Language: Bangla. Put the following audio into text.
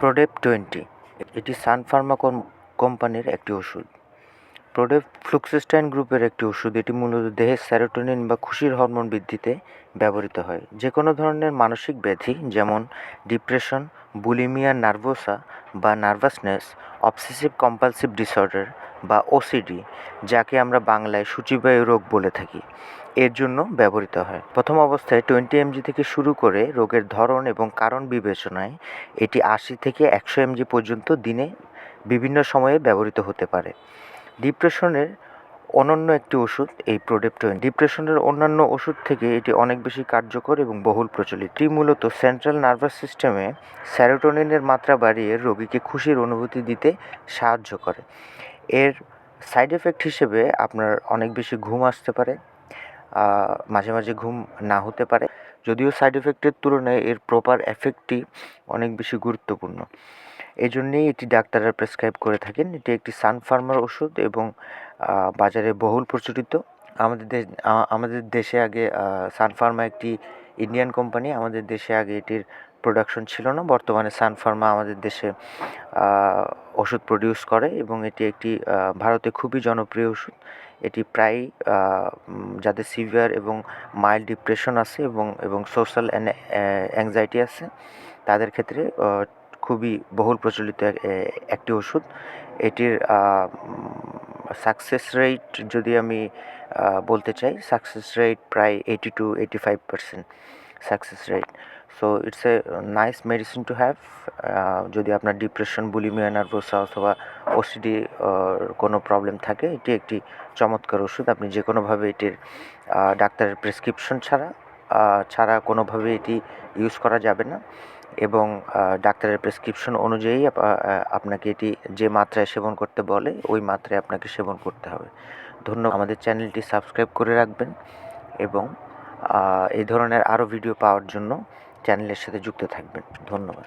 প্রোডেপ 20 এটি সান ফার্মা কোম্পানির একটি ওষুধ। প্রোডেপ ফ্লুক্সিস্টাইন গ্রুপের একটি ওষুধ। এটি মূলত দেহের সেরোটোনিন বা খুশির হরমোন বৃদ্ধিতে ব্যবহৃত হয়। যে কোনো ধরনের মানসিক ব্যাধি যেমন ডিপ্রেশন, বুলিমিয়া নার্ভোসা বা নার্ভাসনেস, অবসেসিভ কম্পালসিভ ডিসঅর্ডার বা ওসিডি, যাকে আমরা বাংলায় সূচিবায়ু রোগ বলে থাকি, এর জন্য ব্যবহৃত হয়। প্রথম অবস্থায় 20 mg থেকে শুরু করে রোগের ধরন এবং কারণ বিবেচনায় এটি 80 থেকে 100 mg পর্যন্ত দিনে বিভিন্ন সময়ে ব্যবহৃত হতে পারে। ডিপ্রেশনের অনন্য একটি ওষুধ এই প্রোডেপ 20। ডিপ্রেশনের অন্যান্য ওষুধ থেকে এটি অনেক বেশি কার্যকর এবং বহুল প্রচলিত। এটি মূলত সেন্ট্রাল নার্ভাস সিস্টেমে সেরোটোনিনের মাত্রা বাড়িয়ে রোগীকে খুশির অনুভূতি দিতে সাহায্য করে। এর সাইড এফেক্ট হিসেবে আপনার অনেক বেশি ঘুম আসতে পারে, মাঝে মাঝে ঘুম না হতে পারে। যদিও সাইড এফেক্টের তুলনায় এর প্রপার এফেক্টটি অনেক বেশি গুরুত্বপূর্ণ। এই জন্যেই এটি ডাক্তাররা প্রেসক্রাইব করে থাকেন। এটি একটি সান ফার্মার ওষুধ এবং বাজারে বহুল প্রচলিত। আমাদের দেশে আগে সান ফার্মা একটি ইন্ডিয়ান কোম্পানি। আমাদের দেশে আগে এটির প্রোডাকশন ছিল না। বর্তমানে সান ফার্মা আমাদের দেশে ওষুধ প্রডিউস করে এবং এটি একটি ভারতে খুবই জনপ্রিয় ওষুধ। এটি প্রায় যাদের সিভিয়ার এবং মাইল্ড ডিপ্রেশন আছে এবং সোশ্যাল অ্যাংজাইটি আছে, তাদের ক্ষেত্রে খুবই বহুল প্রচলিত একটি ওষুধ। এটির সাকসেস রেট যদি আমি বলতে চাই, সাকসেস রেট প্রায় 80 to 85% success rate. So it's a nice medicine to have. যদি আপনার ডিপ্রেশন, বুলিমিয়া নার্ভোসা অথবা ওসিডি কোনো প্রবলেম থাকে, এটি একটি চমৎকার ওষুধ। আপনি যে কোনোভাবে এটির ডাক্তারের প্রেসক্রিপশন ছাড়া কোনোভাবে এটি ইউজ করা যাবে না এবং ডাক্তারের প্রেসক্রিপশন অনুযায়ী আপনাকে এটি যে মাত্রায় সেবন করতে বলে ওই মাত্রায় আপনাকে সেবন করতে হবে। ধন্যবাদ। আমাদের চ্যানেলটি সাবস্ক্রাইব করে রাখবেন এবং এই ধরনের আরও ভিডিও পাওয়ার জন্য চ্যানেলের সাথে যুক্ত থাকবেন। ধন্যবাদ।